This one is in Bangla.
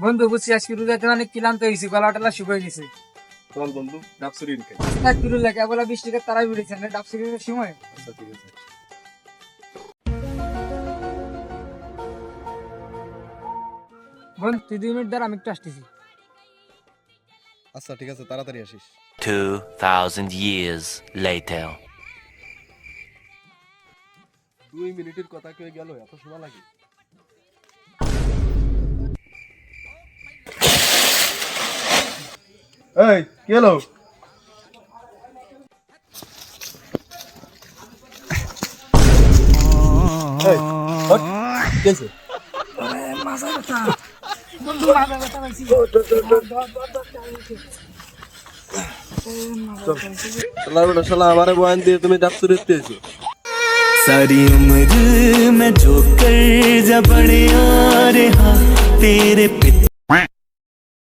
বন্ধু বুঝছি আজকে রোজাতে অনেক ক্লান্ত হয়েছি, গলা টলা শুকিয়ে গেছে। চল বন্ধু ডাবসুরি খাই। লেখা বলা বৃষ্টিতে তারাই বেড়েছে না ডাবসির সময়। আচ্ছা ঠিক আছে। বন্ধু তুই 2 মিনিট ধর, আমি একটু আসতেছি। আচ্ছা ঠিক আছে, তাড়াতাড়ি আসিস। 2,000 years later. 2 মিনিটের কথা কে গেল, এত সময় লাগে? এই কি হলো? এই হট, কি হয়েছে? মাথা ব্যথা বন্ধু, মাথা ব্যথা পাইছি। শালা বেটা শালা আমারে বয়ান দিয়ে তুমি ডাবসুরি এসেছো। सारी उम्र मैं जो कर जा बड़े आ रहा तेरे पिता